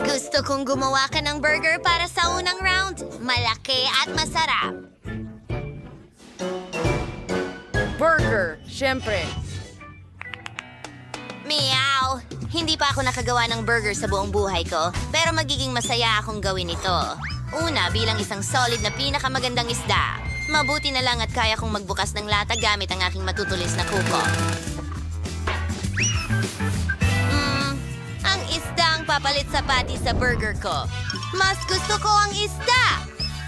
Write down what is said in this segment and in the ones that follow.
Gusto kong gumawa ka ng burger para sa unang round. Malaki at masarap. Burger, syempre. Meow! Hindi pa ako nakagawa ng burger sa buong buhay ko, pero magiging masaya akong gawin ito. Una, bilang isang solid na pinakamagandang isda. Mabuti na lang at kaya kong magbukas ng lata gamit ang aking matutulis na kuko. Ang isda ang papalit sa patty sa burger ko. Mas gusto ko ang isda!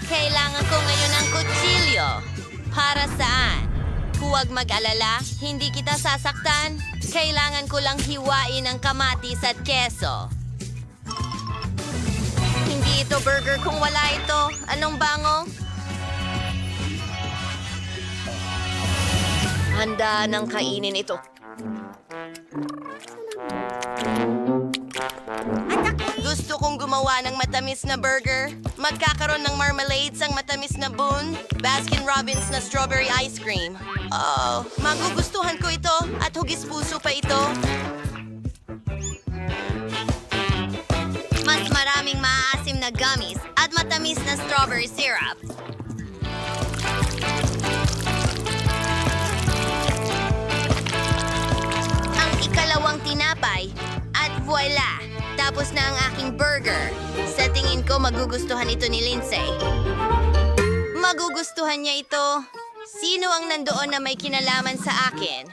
Kailangan ko ngayon ng kutsilyo. Para saan? Huwag mag-alala, hindi kita sasaktan. Kailangan ko lang hiwain ang kamatis at keso. Hindi ito burger kung wala ito. Anong bango? Handa ng kainin ito. Gusto kong gumawa ng matamis na burger. Magkakaroon ng marmalades ang matamis na boon. Baskin-Robbins na strawberry ice cream. Oh, magugustuhan ko ito at hugis puso pa ito. Mas maraming maaasim na gummies at matamis na strawberry syrup. Ang ikalawang tinapay at voila! Tapos na ang aking burger. Sa tingin ko, magugustuhan ito ni Lindsay. Magugustuhan niya ito. Sino ang nandoon na may kinalaman sa akin?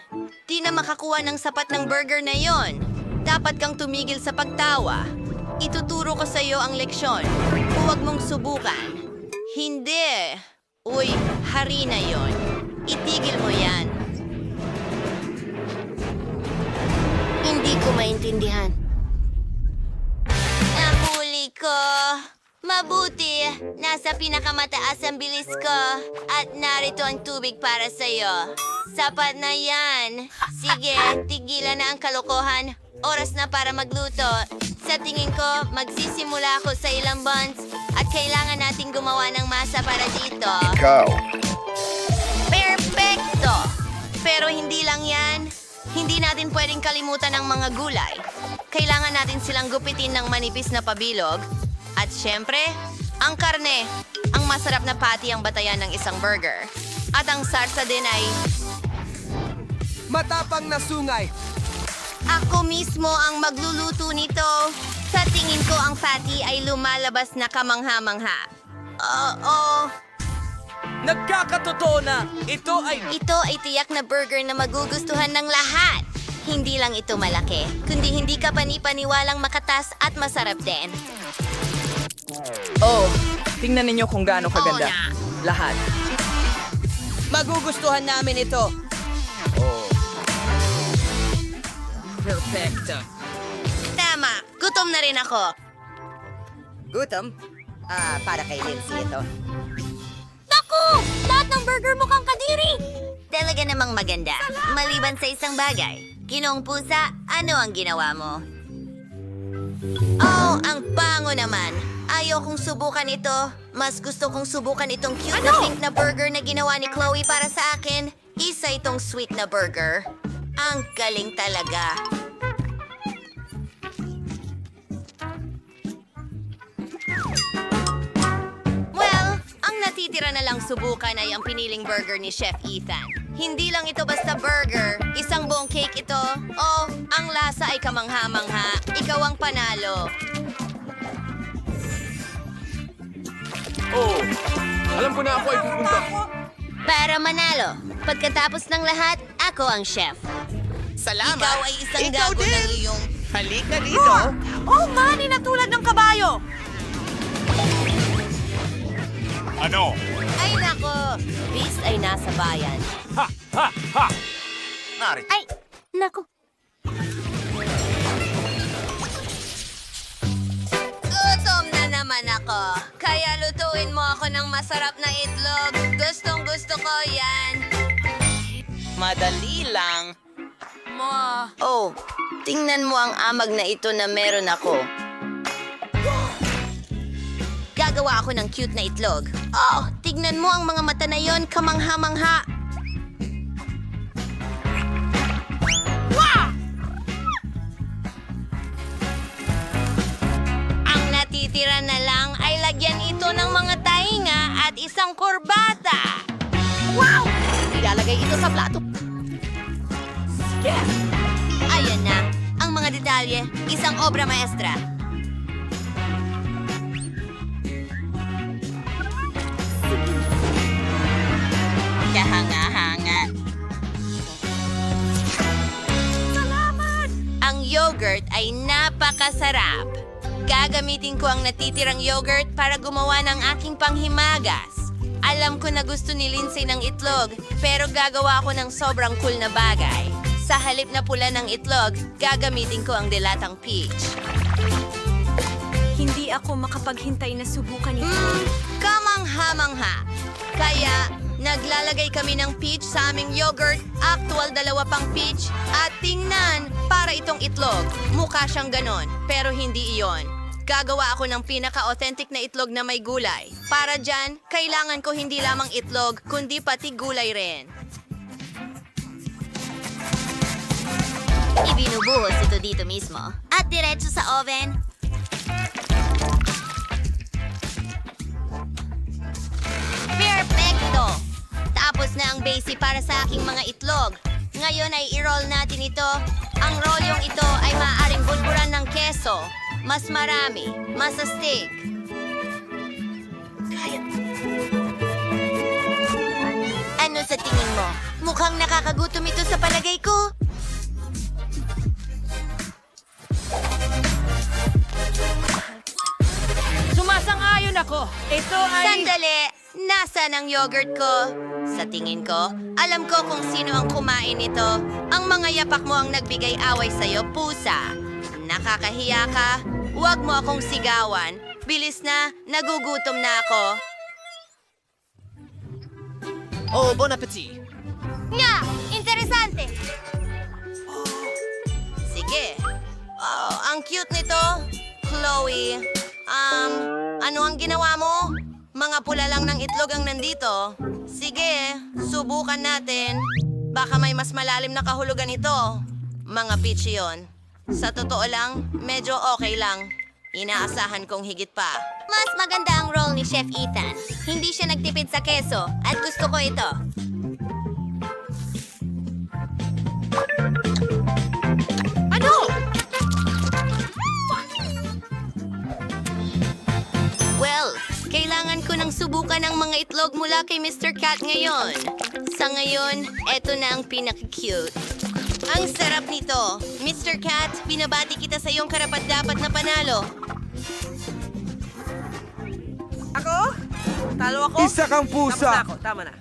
Di na makakuha ng sapat ng burger na yon. Dapat kang tumigil sa pagtawa. Ituturo ko sa iyo ang leksyon. Huwag mong subukan. Hindi. Uy, hari na yon. Itigil mo yan. Hindi ko maintindihan. Nahuli ko. Mabuti. Nasa pinakamataas ang bilis ko. At narito ang tubig para sa'yo. Sapat na yan. Sige, tigilan na ang kalokohan. Oras na para magluto. Sa tingin ko, magsisimula ako sa ilang buns. At kailangan nating gumawa ng masa para dito. Ikaw. Perfecto! Pero hindi lang yan. Hindi natin pwedeng kalimutan ang mga gulay. Kailangan natin silang gupitin ng manipis na pabilog. At syempre, ang karne. Ang masarap na patty ang batayan ng isang burger. At ang sarsa din ay... Matapang na sungay. Ako mismo ang magluluto nito. Sa tingin ko ang patty ay lumalabas na kamangha-mangha. Oo. Nagkakatotoo na. Ito ay Tiyak na burger na magugustuhan ng lahat. Hindi lang ito malaki, kundi hindi ka panipaniwalang makatas at masarap din. Oh, tingnan ninyo kung gaano kaganda. Oo na. Lahat. magugustuhan namin ito. Perfecto. Tama, gutom na rin ako. Gutom? Para kay Lindsay ito. Naku! Lahat ng burger mukhang kadiri! Talaga namang maganda. Maliban sa isang bagay. Ginoong pusa, ano ang ginawa mo? Oh, ang bango naman. Ayaw kong subukan ito. Mas gusto kong subukan itong cute na pink na burger na ginawa ni Chloe para sa akin. Isa itong sweet na burger. Ang galing talaga. Well, ang natitira na lang subukan ay ang piniling burger ni Chef Ethan. Hindi lang ito basta burger, isang buong cake ito. Oh, ang lasa ay kamangha-mangha. Ikaw ang panalo. Oh, alam ko na ako ay pupunta. Para manalo, pagkatapos ng lahat, ako ang chef. Salamat. Ikaw ay isang gago ng iyong... Halika dito. Oh, mani na tulad ng kabayo! Ano? Ay nako, Beast ay nasa bayan. Ha! Ha! Ha! Narito. Ay, nako. Gutom na naman ako. Kaya lutuin mo ako ng masarap na itlog. Gustong gusto ko yan. Madali lang. Oh, tingnan mo ang amag na ito na meron ako. Gagawa ako ng cute na itlog. Oh, tignan mo ang mga mata na yon, kamangha-mangha. natitira na lang ay lagyan ito ng mga tainga at isang kurbata. Wow! Ilalagay ito sa plato. Ayan na, ang mga detalye, isang obra maestra. Kahanga-hanga. Ang yogurt ay napakasarap. Gagamitin ko ang natitirang yogurt para gumawa ng aking panghimagas. Alam ko na gusto ni Lindsay ng itlog, pero gagawa ako ng sobrang cool na bagay. Sa halip na pula ng itlog, gagamitin ko ang dilatang peach. Hindi ako makapaghintay na subukan ito. Kamangha-mangha. Kaya, naglalagay kami ng peach sa aming yogurt, actual 2 pang peach, at tingnan, para itong itlog. Mukha siyang ganon, pero hindi iyon. Gagawa ako ng pinaka-authentic na itlog na may gulay. Para dyan, kailangan ko hindi lamang itlog, kundi pati gulay rin. Ibinubuhos ito dito mismo. At diretso sa oven. Perfecto! Tapos na ang base para sa aking mga itlog. Ngayon ay i-roll natin ito. Ang rolyong ito ay maaaring bulburan ng keso. Mas marami, mas astig. Ano sa tingin mo? Mukhang nakakagutom ito sa palagay ko. Sumasang-ayon ako. Ito ay... Sandali! Nasaan ang yogurt ko? Sa tingin ko, alam ko kung sino ang kumain nito. Ang mga yapak mo ang nagbigay away sa'yo, pusa. Nakakahiya ka? Huwag mo akong sigawan. Bilis na, nagugutom na ako. Oh, bon appetit. Nga! Interesante! Sige. Oh, ang cute nito. Chloe. Ano ang ginawa mo? Mga pula lang ng itlog ang nandito. Sige, subukan natin. Baka may mas malalim na kahulugan ito. Mga peach yun. Sa totoo lang, medyo okay lang. Inaasahan kong higit pa. Mas maganda ang roll ni Chef Ethan. Hindi siya nagtipid sa keso at gusto ko ito. Ano? Well, kailangan ko nang subukan ang mga itlog mula kay Mr. Cat ngayon. Sa ngayon, eto na ang pinaka-cute. Ang sarap nito. Mr. Cat, binabati kita sa iyong karapat-dapat na panalo. Ako? Talo ako? Isa kang Tapos pusa! na ako. Tama na.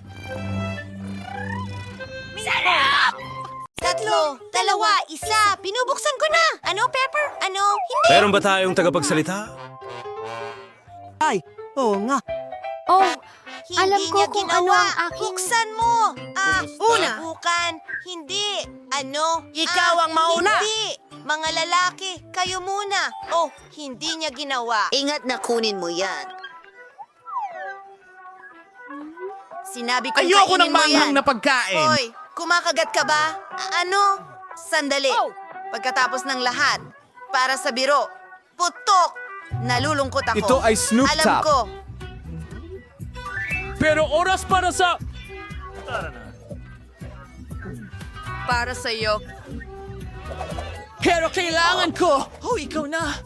Tatlo, dalawa, isa. Binubuksan ko na. Ano, Pepper? Ano? Hindi. Meron ba tayong tagapagsalita? Ay, oo nga. Oh, Hindi alam ko niya kung ginawa. ano ang aking... Buksan mo. Una. Bukan. Hindi. Ano? Ikaw ang mauna. Hindi. Mga lalaki, kayo muna. Oh, hindi niya ginawa. Ingat na kunin mo yan. Sinabi ko Ayoko ng kainin mo manghang yan. na pagkain! Hoy, kumakagat ka ba? Ano? Sandali. Oh. Pagkatapos ng lahat, para sa biro, putok! Nalulungkot ako. Ito ay Snoop Alam Top. ko. Pero oras para sa... Para sa iyo. Pero kailangan ko. Oh, ikaw na.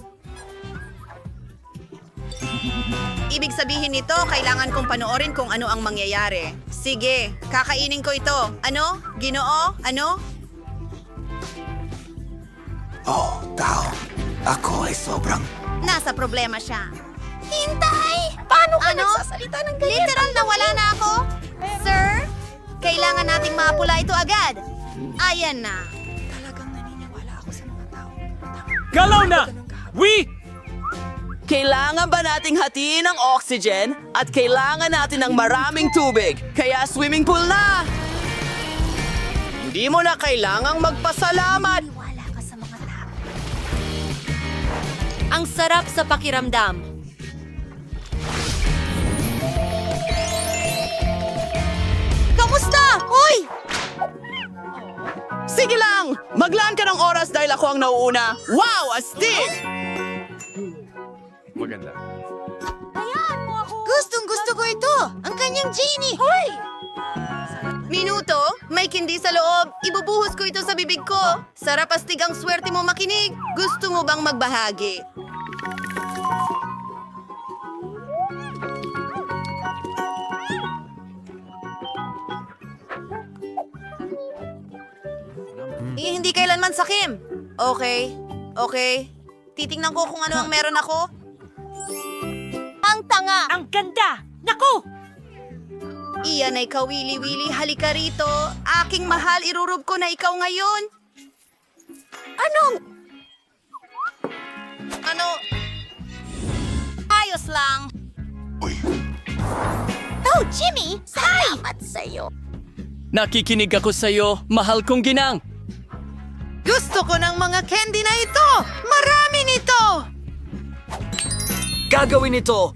Ibig sabihin nito, kailangan kong panoorin kung ano ang mangyayari. Sige, kakainin ko ito. Ano? Ginoo? Ano? Oh, tao. Ako ay sobrang... Nasa problema siya. Hintay! Paano ka nagsasalita ng ganyan? Literal na wala na ako? Sir, kailangan nating mapula ito agad. Ayan na. Galaw na! We! Kailangan ba nating hatiin ang oxygen at kailangan natin ng maraming tubig? Kaya swimming pool na! Hindi mo na kailangang magpasalamat! Ang sarap sa pakiramdam. Kamusta? Hoy! Sige lang! Maglaan ka ng oras dahil ako ang nauuna. Wow, astig! Maganda. Gustong gusto ko ito! Ang kanyang genie! Hoy! Minuto, may kindi sa loob. Ibubuhos ko ito sa bibig ko. Sarap astig ang swerte mo makinig. Gusto mo bang magbahagi? Hindi kailanman sakim. Okay. Titingnan ko kung ano ang meron ako. Ang tanga! Ang ganda! Naku! Iyan ay kawili-wili, halika rito. Aking mahal, irurub ko na ikaw ngayon. Ano? Ayos lang. Oh, Jimmy! Salamat sa'yo. Nakikinig ako sa'yo, mahal kong ginang. Gusto ko ng mga candy na ito! Marami nito! Gagawin ito.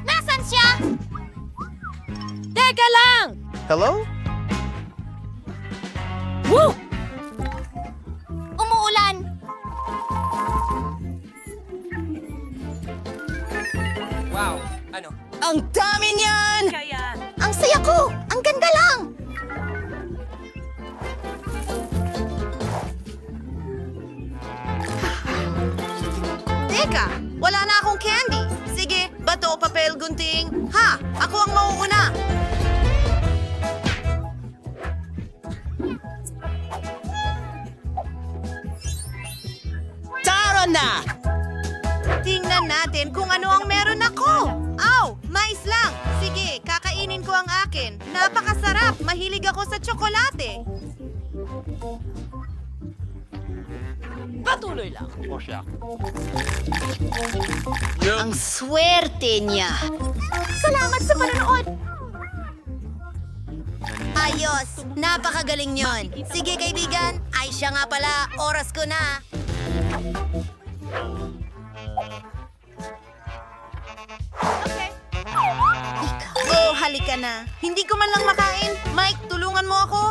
Nasaan siya? Teka lang! Hello? Woo! Umuulan. Ang dami niyan! Kaya... Ang saya ko! Ang ganda lang! Teka, wala na akong candy. Sige, bato, papel, gunting. Ha! Ako ang mauuna. Tara na! Tingnan natin kung ano ang meron ako. Aw, mais lang. Sige, kakainin ko ang akin. Napakasarap. Mahilig ako sa tsokolate. Patuloy lang. Ang swerte niya. Salamat sa panonood. Ayos. Napakagaling yon. Sige, kaibigan. Ay, siya nga pala. Oras ko na. Oh, halika na. Hindi ko man lang makain. Mike, tulungan mo ako.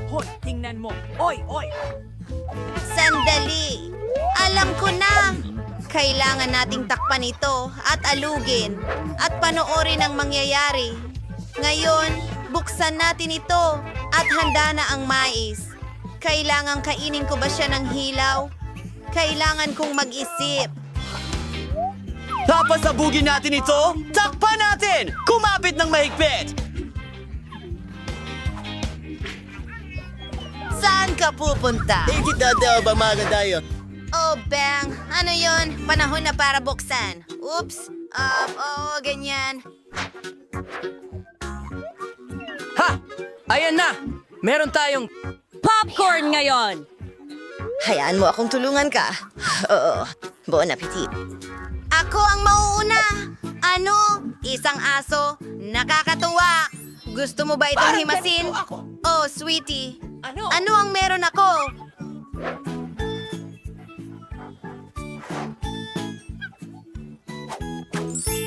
Hoy, tingnan mo. Oy! Sandali. Alam ko na. Kailangan nating takpan ito at alugin at panoorin ang mangyayari. Ngayon, buksan natin ito at handa na ang mais. Kailangan kainin ko ba siya ng hilaw? Kailangan kong mag-isip. Papasabugin natin ito! Takpan natin! Kumapit ng mahigpit! Saan ka pupunta? Ikitadaw ba maganda yun? Oh, bang! Ano yon? Panahon na para buksan. Oops! Oo, ganyan. Ha! Ayan na! Meron tayong... Popcorn ngayon! Hayaan mo akong tulungan ka. Oo. Bon appetit. Ako ang mauuna. Ano? Isang aso. Nakakatuwa. Gusto mo ba itong himasin? Oh, sweetie. Ano ang meron ako?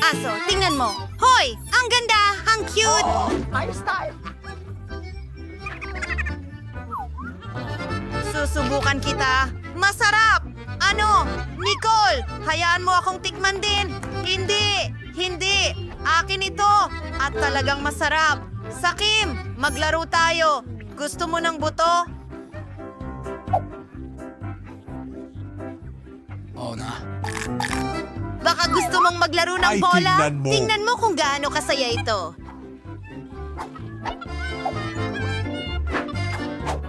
Aso, tingnan mo. Hoy! Ang ganda! Ang cute! Susubukan kita. Masarap! Ano? Nicole, hayaan mo akong tikman din. Hindi. Akin ito. At talagang masarap. Sakim, maglaro tayo. Gusto mo ng buto? Oh na. Baka gusto mong maglaro ng Ay, bola? tingnan mo. Tingnan mo kung gaano kasaya ito.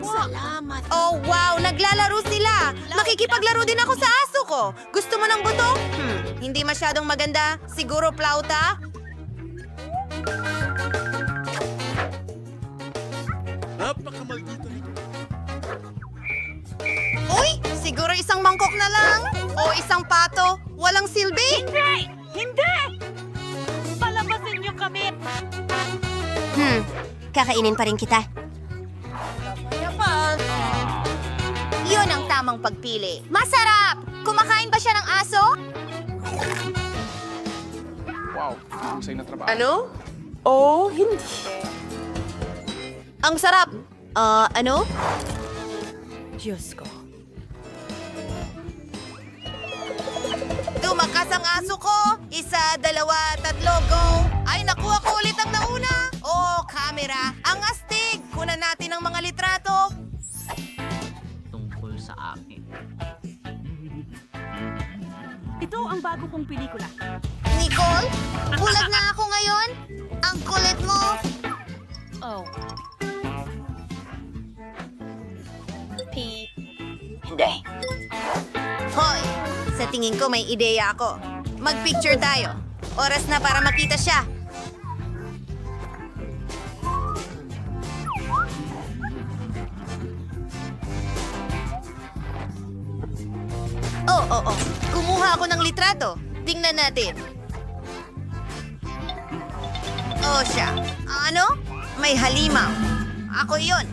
Salamat. Oh, wow! Naglalaro sila! Makikipaglaro din ako sa aso ko. Gusto mo ng buto? Hindi masyadong maganda. Siguro plauta? Napakamaldito nito. Uy! Siguro isang mangkok na lang. O isang pato. Walang silbi. Hindi! Palabasin niyo kami! Kakainin pa rin kita. Yun ang tamang pagpili. Masarap! Kumakain ba siya ng aso? Ano? Oh, hindi. Ang sarap. Ano? Diyos ko. Pasok ko! 1, 2, 3, go! Ay, nakuha ko ulit ang nauna! Oh, camera! Ang astig! Kunan natin ang mga litrato! Ito ang bago kong pelikula. Nicole, bulag na ako ngayon. Ang kulit mo. Oh. Hoy! Sa tingin ko may ideya ako. Mag-picture tayo. Oras na para makita siya. Oh. Kumuha ako ng litrato. Tingnan natin. Oh, siya. Ano? May halimaw. Ako yon.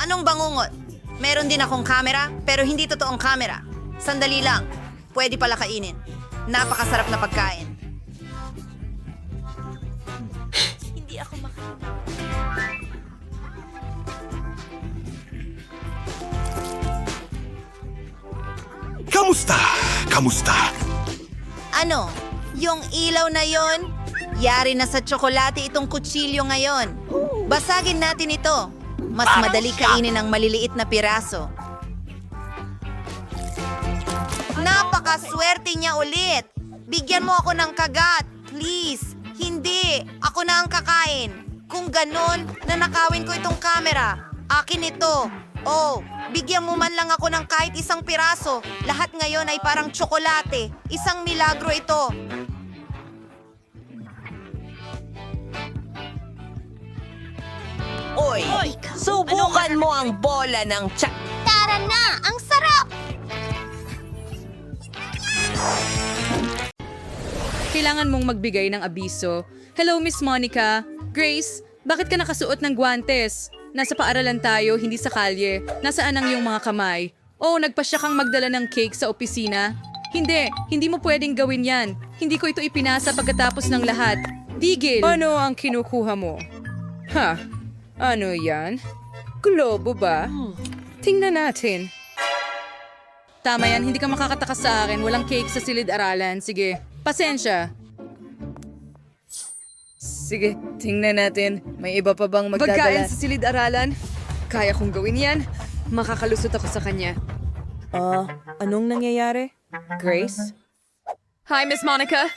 Anong bangungot? Meron din akong camera, pero hindi totoong camera. Sandali lang. Pwede pala kainin. Napakasarap na pagkain. Hindi ako Kamusta? Kamusta? Ano? Yung ilaw na yon? Yari na sa tsokolate itong kutsilyo ngayon. Basagin natin ito. Mas madali kainin ang maliliit na piraso. Napakaswerte niya ulit. Bigyan mo ako ng kagat. Please. Hindi. Ako na ang kakain. Kung ganon, nanakawin ko itong camera. Akin ito. Oh, bigyan mo man lang ako ng kahit isang piraso. Lahat ngayon ay parang tsokolate. Isang milagro ito. Oy, subukan mo ang bola ng Tara na! Ang sarap! Kailangan mong magbigay ng abiso. Hello, Miss Monica. Grace, bakit ka nakasuot ng guwantes? Nasa paaralan tayo, hindi sa kalye. Nasaan ang iyong mga kamay? Oh, nagpasya kang magdala ng cake sa opisina? Hindi mo pwedeng gawin yan. Hindi ko ito ipinasa pagkatapos ng lahat. Tigil! Ano ang kinukuha mo? Ha? Ano yan? Globo ba? Tingnan natin. Tama yan, hindi ka makakatakas sa akin. Walang cake sa silid-aralan. Sige, pasensya. Sige, tingnan natin. May iba pa bang magdadala? Pagkain sa silid-aralan? Kaya kong gawin yan. Makakalusot ako sa kanya. Anong nangyayari? Grace? Hi, Miss Monica.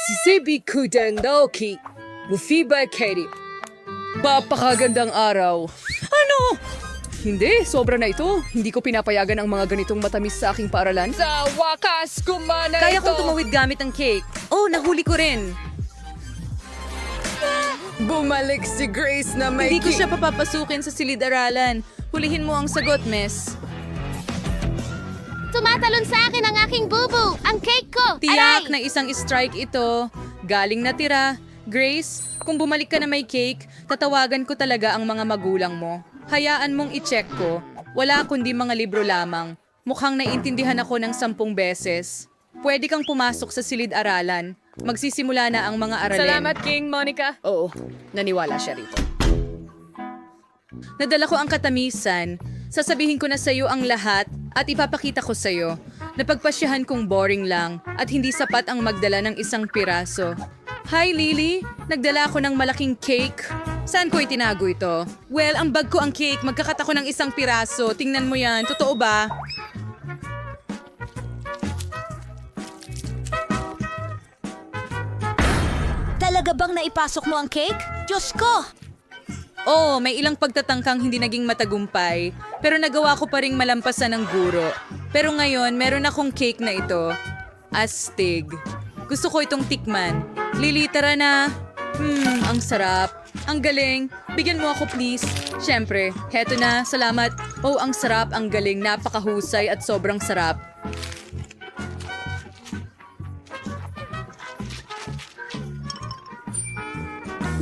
Sisibi ko din Naoki. Mufiba Katie. Papakagandang araw. Ano? Hindi, sobra na ito. Hindi ko pinapayagan ang mga ganitong matamis sa aking paaralan. Sa wakas, kumana Kaya kong tumawid gamit ang cake. Oh, nahuli ko rin. Bumalik si Grace na may Hindi ko siya papapasukin sa silid-aralan. Hulihin mo ang sagot, miss. Tumatalon sa akin ang aking bubu! Ang cake ko! Tiyak Aray! na isang strike ito. Galing na tira. Grace, kung bumalik ka na may cake, tatawagan ko talaga ang mga magulang mo. Hayaan mong i-check ko. Wala kundi mga libro lamang. Mukhang naiintindihan ako ng 10 beses. Pwede kang pumasok sa silid-aralan. Magsisimula na ang mga aralin. Salamat, King Monica. Oo, naniwala siya rito. Nadala ko ang katamisan. Sasabihin ko na sa'yo ang lahat at ipapakita ko sa'yo. Napagpasyahan kong boring lang at hindi sapat ang magdala ng isang piraso. Hi, Lily! Nagdala ako ng malaking cake. Saan ko itinago ito? Well, ang bag ko ang cake. Magkakat ako ng isang piraso. Tingnan mo yan. Totoo ba? Talaga bang naipasok mo ang cake? Diyos ko! Oo, may ilang pagtatangkang hindi naging matagumpay, pero nagawa ko pa ring malampasan ng guro. Pero ngayon, meron akong cake na ito. Astig. Gusto ko itong tikman. Lili, tara na. Ang sarap. Ang galing. Bigyan mo ako, please. Siyempre, heto na. Salamat. Oh, ang sarap, ang galing. Napakahusay at sobrang sarap.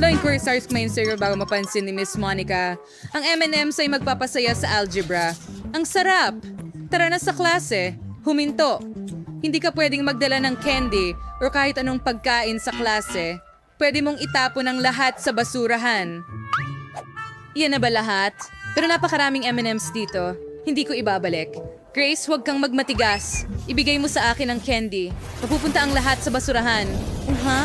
Line ko stars main zero bago mapansin ni Miss Monica. Ang M&M's ay magpapasaya sa algebra. Ang sarap! Tara na sa klase. Huminto. Hindi ka pwedeng magdala ng candy o kahit anong pagkain sa klase. Pwede mong itapon ang lahat sa basurahan. Iyan na ba lahat? Pero napakaraming M&M's dito. Hindi ko ibabalik. Grace, huwag kang magmatigas. Ibigay mo sa akin ang candy. Mapupunta ang lahat sa basurahan. Ha?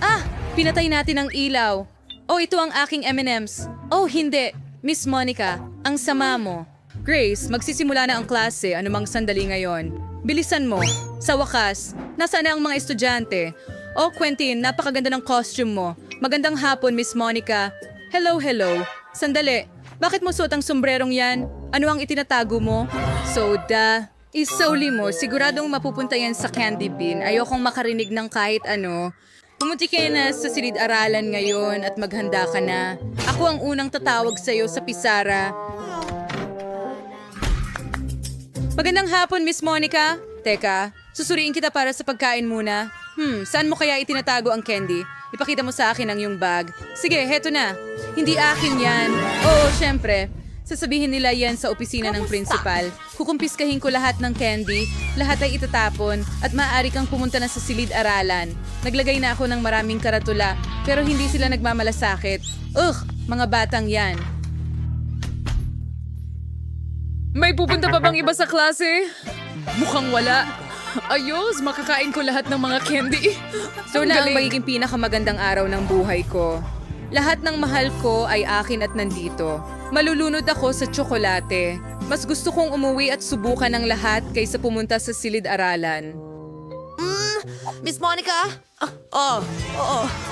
Ah! Pinatay natin ang ilaw. Oh, ito ang aking M&M's. Oh, hindi. Miss Monica, ang sama mo. Grace, magsisimula na ang klase anumang sandali ngayon. Bilisan mo. Sa wakas, nasaan na ang mga estudyante? Oh, Quentin, napakaganda ng costume mo. Magandang hapon, Miss Monica. Hello, hello. Sandali, bakit mo suot ang sombrerong yan? Ano ang itinatago mo? Soda. Isauli mo, siguradong mapupunta yan sa candy bin. Ayokong makarinig ng kahit ano. Pumunti ka na sa silid-aralan ngayon at maghanda ka na. Ako ang unang tatawag sa'yo sa pisara. Magandang hapon, Miss Monica. Teka, susuriin kita para sa pagkain muna. Saan mo kaya itinatago ang candy? Ipakita mo sa akin ang iyong bag. Sige, heto na. Hindi akin yan. Oo, syempre. Sasabihin nila yan sa opisina ng principal. Kukumpiskahin ko lahat ng candy, lahat ay itatapon, at maaari kang pumunta na sa silid-aralan. Naglagay na ako ng maraming karatula, pero hindi sila nagmamalasakit. Mga batang yan. May pupunta pa bang iba sa klase? Mukhang wala. Ayos, makakain ko lahat ng mga candy. So na ang magiging pinakamagandang araw ng buhay ko. Lahat ng mahal ko ay akin at nandito. Malulunod ako sa tsokolate. Mas gusto kong umuwi at subukan ng lahat kaysa pumunta sa silid-aralan. Miss Monica? Oo.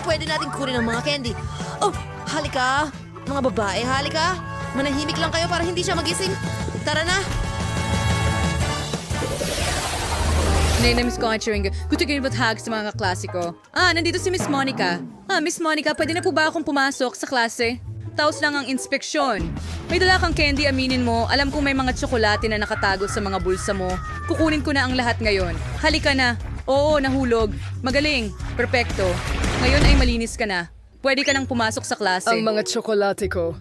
Pwede natin kunin ang mga candy. Oh, halika. Mga babae, halika. Manahimik lang kayo para hindi siya magising. Tara na. Name-namiss ko ang chewing gum. Gusto ko ba't hag sa mga klasiko. Nandito si Miss Monica. Miss Monica, pwede na po ba akong pumasok sa klase? Taos lang ang inspeksyon. May dala kang candy, aminin mo. Alam kong may mga tsokolate na nakatago sa mga bulsa mo. Kukunin ko na ang lahat ngayon. Halika na. Oo, nahulog. Magaling. Perpekto. Ngayon ay malinis ka na. Pwede ka nang pumasok sa klase. Ang mga tsokolate ko.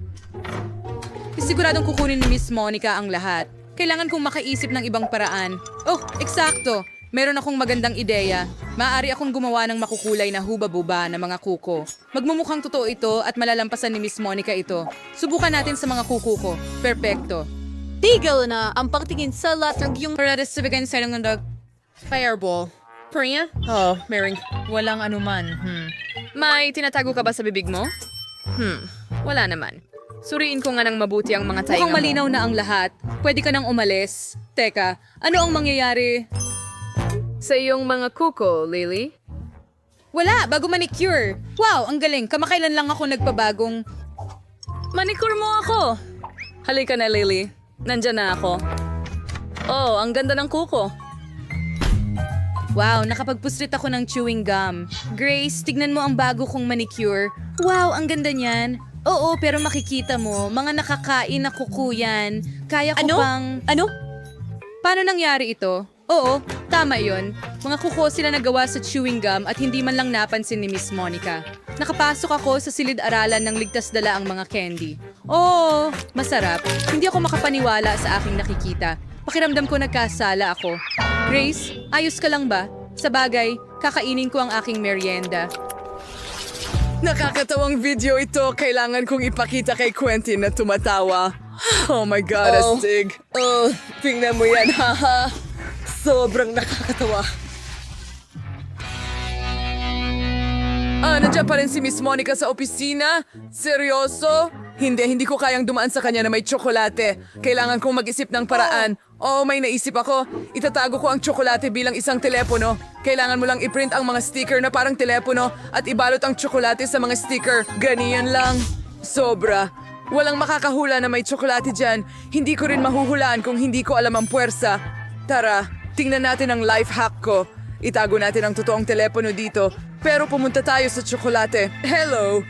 Siguradong kukunin ni Miss Monica ang lahat. Kailangan kong makaisip ng ibang paraan. Oh, eksakto. Meron akong magandang ideya. Maaari akong gumawa ng makukulay na huba-buba na mga kuko. Magmumukhang totoo ito at malalampasan ni Miss Monica ito. Subukan natin sa mga kuko ko. Perpekto. Tigil na ang pagtingin sa latrag yung... Para sa bigyan sa ng Fireball. Priya? Oh, Mering. Walang anuman. May tinatago ka ba sa bibig mo? Wala naman. Suriin ko nga ng mabuti ang mga tainga mo. Mukhang malinaw na ang lahat. Pwede ka nang umalis. Teka, ano ang mangyayari? Sa iyong mga kuko, Lily? Wala, bago manicure. Wow, ang galing. Kamakailan lang ako nagpabagong... Manicure mo ako. Halika na, Lily. Nandyan na ako. Oh, ang ganda ng kuko. Wow, nakapagpuslit ako ng chewing gum. Grace, tignan mo ang bago kong manicure. Wow, ang ganda niyan. Oo, pero makikita mo, mga nakakain na kuko yan. Kaya ko pang... Ano? Paano nangyari ito? Oo, tama yon. Mga kuko sila nagawa sa chewing gum at hindi man lang napansin ni Miss Monica. Nakapasok ako sa silid-aralan ng ligtas dala ang mga candy. Oo, masarap. Hindi ako makapaniwala sa aking nakikita. Pakiramdam ko nagkasala ako. Grace, ayos ka lang ba? Sa bagay, kakainin ko ang aking merienda. Nakakatawang video ito. Kailangan kong ipakita kay Quentin na tumatawa. Oh my God, astig. Oh, tingnan mo yan, haha. Sobrang nakakatawa. Nandiyan pa rin si Miss Monica sa opisina? Seryoso? Hindi ko kayang dumaan sa kanya na may tsokolate. Kailangan kong mag-isip ng paraan. Oh, may naisip ako. Itatago ko ang tsokolate bilang isang telepono. Kailangan mo lang i-print ang mga sticker na parang telepono at ibalot ang tsokolate sa mga sticker. Ganiyan lang. Sobra. Walang makakahula na may tsokolate dyan. Hindi ko rin mahuhulaan kung hindi ko alam ang puwersa. Tara, tingnan natin ang life hack ko. Itago natin ang totoong telepono dito. Pero pumunta tayo sa tsokolate. Hello!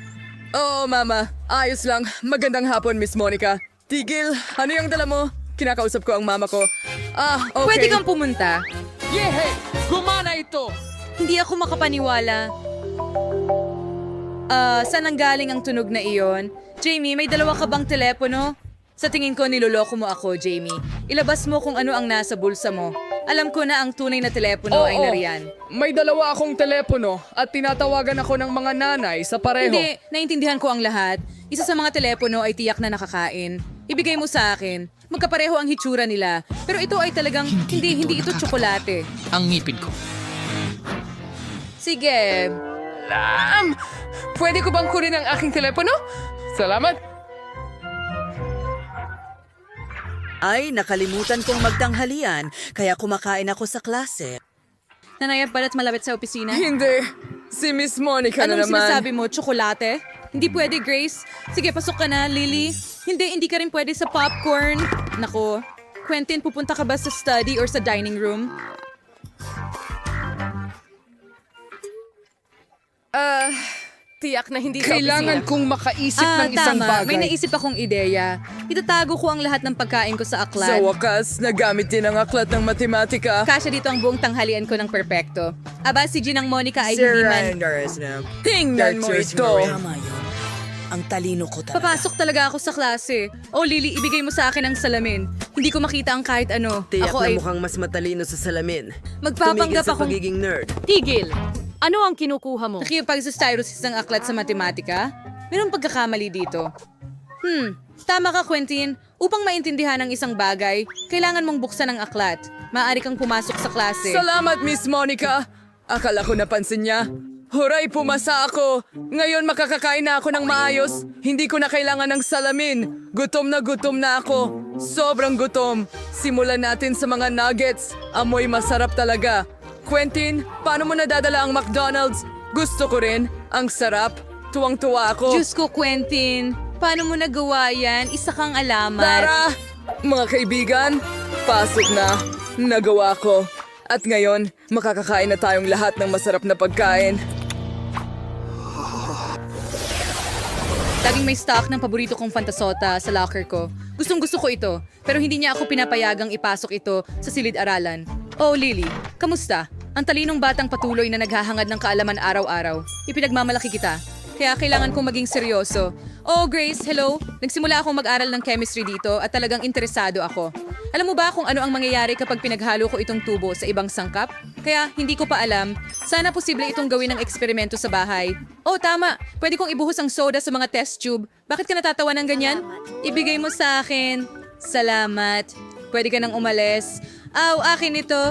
Oh, mama. Ayos lang. Magandang hapon, Miss Monica. Tigil. Ano yung dala mo? Kinakausap ko ang mama ko. Okay. Pwede kang pumunta. Yehe! Gumana ito! Hindi ako makapaniwala. Saan ang galing ang tunog na iyon? Jamie, may dalawa ka bang telepono? Sa tingin ko, niloloko mo ako, Jamie. Ilabas mo kung ano ang nasa bulsa mo. Alam ko na ang tunay na telepono ay nariyan. May dalawa akong telepono at tinatawagan ako ng mga nanay sa pareho. Hindi, naintindihan ko ang lahat. Isa sa mga telepono ay tiyak na nakakain. ibigay mo sa akin. Magkapareho ang hitsura nila. Pero ito ay talagang hindi ito tsokolate. Ang ngipin ko. Sige. Pwede ko bang kunin ang aking telepono? Salamat. Ay, nakalimutan kong magtanghalian, kaya kumakain ako sa klase. Nanayap balat malapit sa opisina? Hindi. Si Miss Monica na Anong naman. sinasabi mo? Tsokolate? Hindi pwede, Grace. Sige, pasok ka na, Lily. Hindi ka rin pwede sa popcorn. Nako. Quentin, pupunta ka ba sa study or sa dining room? Tiyak na hindi sa Kailangan opisina. kong makaisip ng isang tama. bagay. May naisip akong ideya. Itatago ko ang lahat ng pagkain ko sa Sa aklat. wakas, nagamit din ang aklat ng matematika. Kasya dito ang buong tanghalian ko ng perpekto. Aba, si Ginang Monica ay hindi man... Tingnan mo ito. Tama yun. Ang talino ko talaga. Papasok talaga ako sa klase. Oh, Lily, ibigay mo sa akin ang salamin. Hindi ko makita ang kahit ano. Tiyak Ako na ay... mukhang mas matalino sa salamin. Magpapanggap Tumigil sa akong... pagiging nerd. Tigil! Ano ang kinukuha mo? Nakipagsustyrosis ng aklat sa matematika? Mayroong pagkakamali dito. Tama ka, Quentin. Upang maintindihan ang isang bagay, kailangan mong buksan ang aklat. Maaari kang pumasok sa klase. Salamat, Miss Monica. Akala ko napansin niya. Huray, pumasa ako. Ngayon makakakain na ako ng maayos. Hindi ko na kailangan ng salamin. Gutom na ako. Sobrang gutom. Simulan natin sa mga nuggets. Amoy masarap talaga. Quentin, paano mo nadadala ang McDonald's? Gusto ko rin. Ang sarap. Tuwang-tuwa ako. Diyos ko, Quentin. Paano mo nagawa yan? Isa kang alamat. Tara! Mga kaibigan, pasok na. Nagawa ko. At ngayon, makakakain na tayong lahat ng masarap na pagkain. Laging may stock ng paborito kong fantasota sa locker ko. Gustong-gusto ko ito, pero hindi niya ako pinapayagang ipasok ito sa silid-aralan. Oh, Lily, kamusta? Ang talinong batang patuloy na naghahangad ng kaalaman araw-araw. Ipinagmamalaki kita. Kaya kailangan kong maging seryoso. Oh, Grace, hello. Nagsimula akong mag-aral ng chemistry dito at talagang interesado ako. Alam mo ba kung ano ang mangyayari kapag pinaghalo ko itong tubo sa ibang sangkap? Kaya hindi ko pa alam. Sana posible itong gawin ng eksperimento sa bahay. Oh, tama. Pwede kong ibuhos ang soda sa mga test tube. Bakit ka natatawa ng ganyan? Ibigay mo sa akin. Salamat. Pwede ka nang umalis. Aw, akin ito.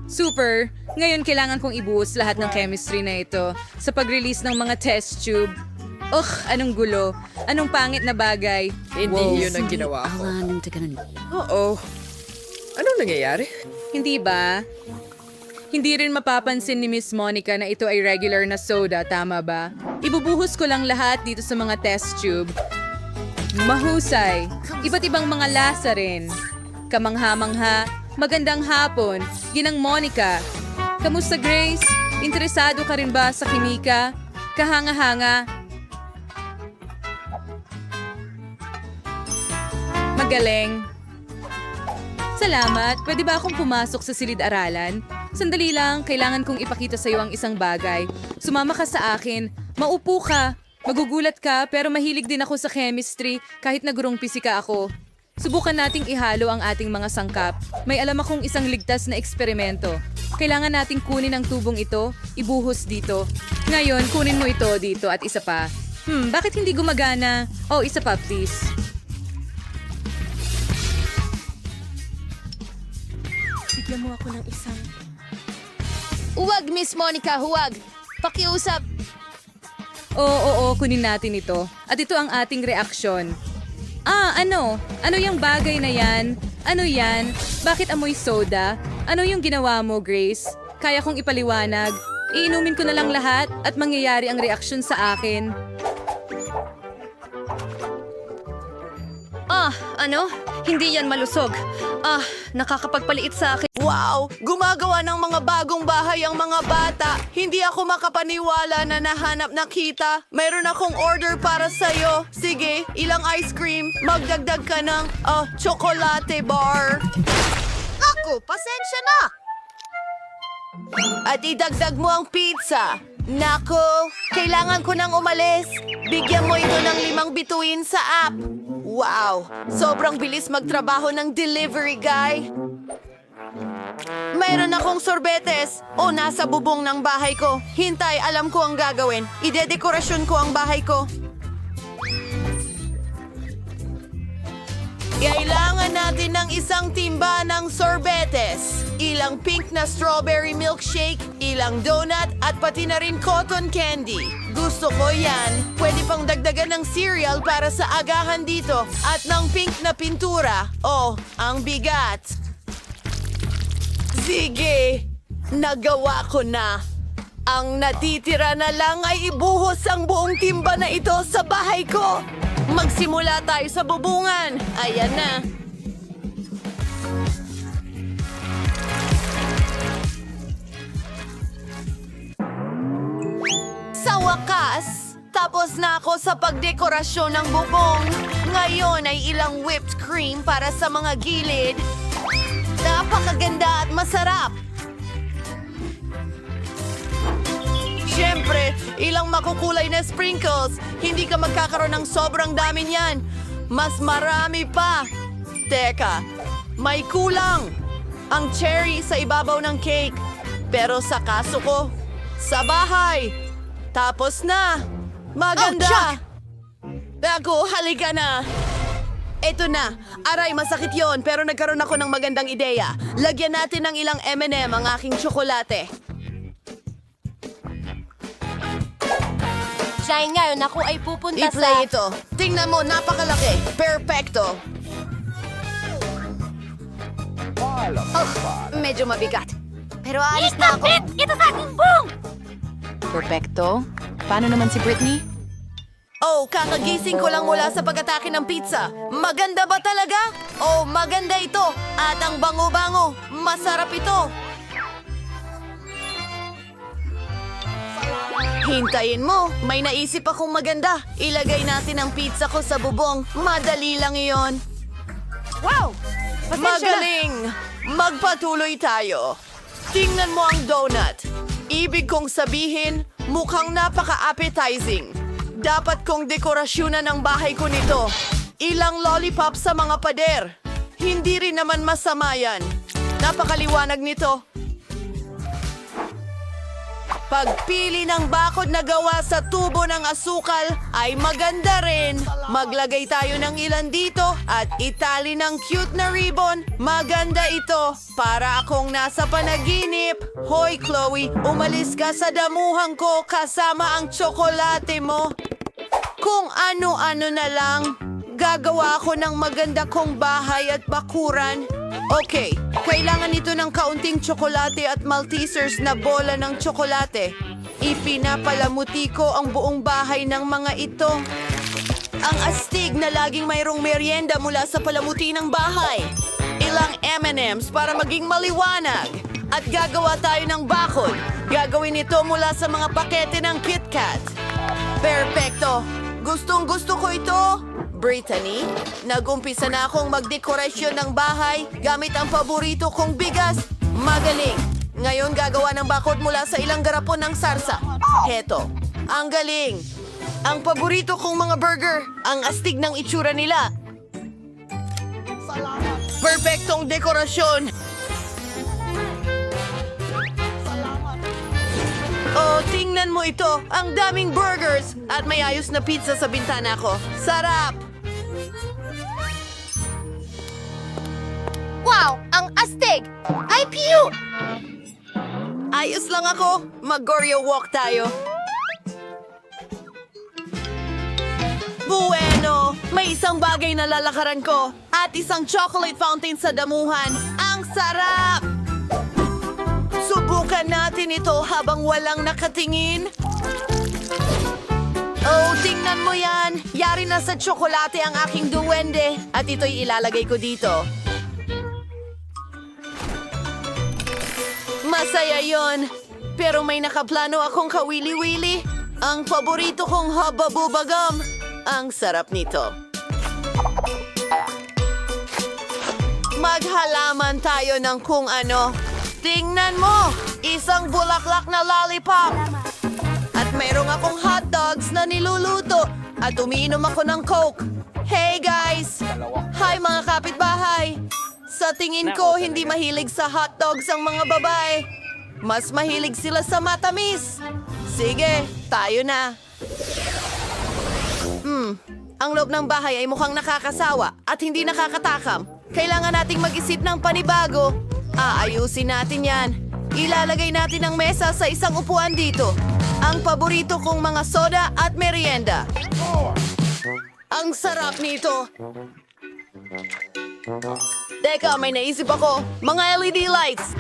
Super. Ngayon kailangan kong ibuhos lahat ng chemistry na ito sa pag-release ng mga test tube. Anong gulo. Anong pangit na bagay. Hindi yun ang ginawa ko. Oo. Anong nangyayari? Hindi ba? Hindi rin mapapansin ni Miss Monica na ito ay regular na soda, tama ba? Ibubuhos ko lang lahat dito sa mga test tube. Mahusay. Iba't ibang mga lasa rin. Kamangha-mangha. Magandang hapon. Ginang Monica. Kamusta, Grace? Interesado ka rin ba sa kimika? Kahanga-hanga. Magaling. Salamat. Pwede ba akong pumasok sa silid-aralan? Sandali lang, kailangan kong ipakita sa iyo ang isang bagay. Sumama ka sa akin. Maupo ka. Magugulat ka, pero mahilig din ako sa chemistry kahit nagurong pisika ako. Subukan nating ihalo ang ating mga sangkap. May alam akong isang ligtas na eksperimento. Kailangan nating kunin ang tubong ito, ibuhos dito. Ngayon, kunin mo ito dito at isa pa. Bakit hindi gumagana? Oh, isa pa, please. Bigyan mo ako ng isang... Huwag, Miss Monica, huwag! Pakiusap! Oo, kunin natin ito. At ito ang ating reaksyon. Ano? Ano yung bagay na yan? Ano yan? Bakit amoy soda? Ano yung ginawa mo, Grace? Kaya kong ipaliwanag. Iinumin ko na lang lahat at mangyayari ang reaksyon sa akin. Ano? Hindi yan malusog. Nakakapagpaliit sa akin. Wow! Gumagawa ng mga bagong bahay ang mga bata. Hindi ako makapaniwala na nahanap na kita. Mayroon akong order para sa'yo. Sige, ilang ice cream. Magdagdag ka ng, chocolate bar. Ako, pasensya na! At idagdag mo ang pizza. Nako, kailangan ko nang umalis. Bigyan mo ito ng 5 bituin sa app. Wow, sobrang bilis magtrabaho ng delivery guy. Mayroon akong sorbetes. Nasa bubong ng bahay ko. Hintay, alam ko ang gagawin. Idedekorasyon ko ang bahay ko. Kailangan natin ng isang timba ng sorbetes, ilang pink na strawberry milkshake, ilang donut at pati na rin cotton candy. Gusto ko yan. Pwede pang dagdagan ng cereal para sa agahan dito at ng pink na pintura. Oh, ang bigat. Sige, nagawa ko na. Ang natitira na lang ay ibuhos ang buong timba na ito sa bahay ko. Magsimula tayo sa bubungan. Ayan na. Sa wakas, tapos na ako sa pagdekorasyon ng bubong. Ngayon ay ilang whipped cream para sa mga gilid. Napakaganda at masarap. Siyempre, ilang makukulay na sprinkles. Hindi ka magkakaroon ng sobrang dami niyan. Mas marami pa. Teka, may kulang. Ang cherry sa ibabaw ng cake. Pero sa kaso ko, sa bahay. Tapos na. Maganda. Ako, halika na. Eto na. Aray, masakit yon pero nagkaroon ako ng magandang ideya. Lagyan natin ng ilang M&M ang aking tsokolate. Dahil ngayon ako ay pupunta I-play ito. Tingnan mo, napakalaki. Perfecto. Medyo mabigat. Pero alis na ako. Ito sa aking buong! Perfecto. Paano naman si Britney? Oh, kakagising ko lang mula sa pag-atake ng pizza. Maganda ba talaga? Oh, maganda ito. At ang bango-bango. Masarap ito. Hintayin mo. May naisip akong maganda. Ilagay natin ang pizza ko sa bubong. Madali lang iyon. Wow! Magaling! Magpatuloy tayo. Tingnan mo ang donut. Ibig kong sabihin, mukhang napaka-appetizing. Dapat kong dekorasyonan ang bahay ko nito. Ilang lollipop sa mga pader. Hindi rin naman masama yan. Napakaliwanag nito. Pagpili ng bakod na gawa sa tubo ng asukal ay maganda rin. Maglagay tayo ng ilan dito at itali ng cute na ribbon. Maganda ito. Para akong nasa panaginip. Hoy, Chloe, umalis ka sa damuhan ko kasama ang tsokolate mo. Kung ano-ano na lang, gagawa ako ng maganda kong bahay at bakuran. Okay, kailangan ito ng kaunting tsokolate at Maltesers na bola ng tsokolate. Ipinapalamuti ko ang buong bahay ng mga ito. Ang astig na laging mayroong merienda mula sa palamuti ng bahay. Ilang M&Ms para maging maliwanag. At gagawa tayo ng bakod. Gagawin ito mula sa mga pakete ng KitKat. Perfecto! Gustong-gusto ko ito! Brittany, nag-umpisa na akong magdekorasyon ng bahay gamit ang paborito kong bigas. Magaling! Ngayon gagawa ng bakod mula sa ilang garapon ng sarsa. Heto, ang galing! Ang paborito kong mga burger, ang astig ng itsura nila. Perfectong dekorasyon! Oh, tingnan mo ito! Ang daming burgers! At may ayos na pizza sa bintana ko. Sarap! Wow! Ang astig! Ay, piyu! Ayos lang ako. Mag-Goryo walk tayo. Bueno! May isang bagay na lalakaran ko. At isang chocolate fountain sa damuhan. Ang sarap! Subukan natin ito habang walang nakatingin. Oh, tingnan mo yan. Yari na sa tsokolate ang aking duwende. At ito'y ilalagay ko dito. Masaya yon. Pero may nakaplano akong kawili-wili. Ang paborito kong haba-bubagam. Ang sarap nito. Maghalaman tayo ng kung ano. Tingnan mo! Isang bulaklak na lollipop. At mayroong akong hot dogs na niluluto. At umiinom ako ng Coke. Hey guys! Hi mga kapitbahay! Sa tingin ko, hindi mahilig sa hot dogs ang mga babae. Mas mahilig sila sa matamis. Sige, tayo na. Ang loob ng bahay ay mukhang nakakasawa at hindi nakakatakam. Kailangan nating mag-isip ng panibago. Aayusin natin yan. Ilalagay natin ang mesa sa isang upuan dito. Ang paborito kong mga soda at merienda. Ang sarap nito. Teka, may naisip ako. Mga LED lights.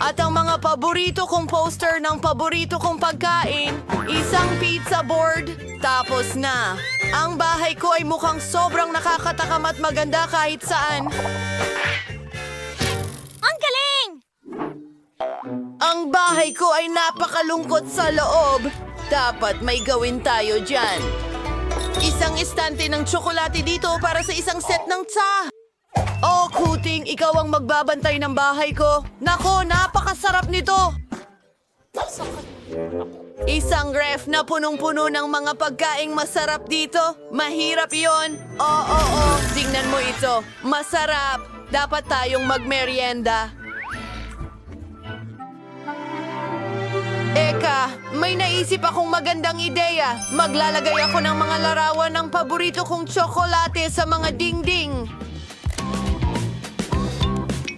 At ang mga paborito kong poster ng paborito kong pagkain, isang pizza board, tapos na. Ang bahay ko ay mukhang sobrang nakakatakam at maganda kahit saan. Ang galing! Ang bahay ko ay napakalungkot sa loob. Dapat may gawin tayo dyan. Isang istante ng tsokolate dito para sa isang set ng tsa. Oh, Kuting, ikaw ang magbabantay ng bahay ko. Nako, napakasarap nito. Isang ref na punong-puno ng mga pagkaing masarap dito. Mahirap yon. Oo, tingnan mo ito. Masarap. Dapat tayong magmerienda. Eka, may naisip akong magandang ideya. Maglalagay ako ng mga larawan ng paborito kong tsokolate sa mga dingding.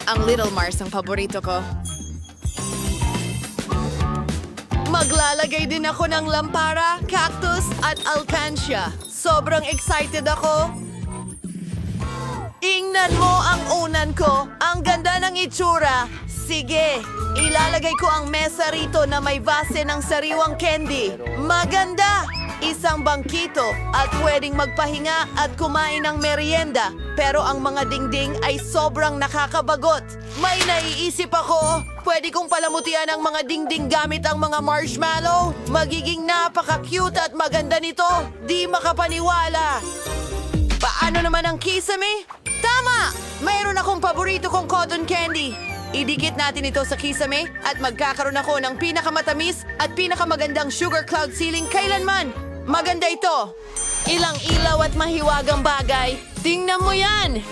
Ang Little Mars ang paborito ko. Maglalagay din ako ng lampara, cactus at alcancia. Sobrang excited ako. Ingnan mo ang unan ko. Ang ganda ng itsura. Sige, ilalagay ko ang mesa rito na may base ng sariwang candy. Maganda! Isang bangkito at pwedeng magpahinga at kumain ng merienda. Pero ang mga dingding ay sobrang nakakabagot. May naiisip ako. Pwede kong palamutian ang mga dingding gamit ang mga marshmallow. Magiging napaka-cute at maganda nito. Di makapaniwala. Paano naman ang kisame? Tama! Mayroon akong paborito kong cotton candy. Idikit natin ito sa kisame at magkakaroon ako ng pinakamatamis at pinakamagandang sugar cloud ceiling kailanman. Maganda ito. Ilang ilaw at mahiwagang bagay. Tingnan mo yan!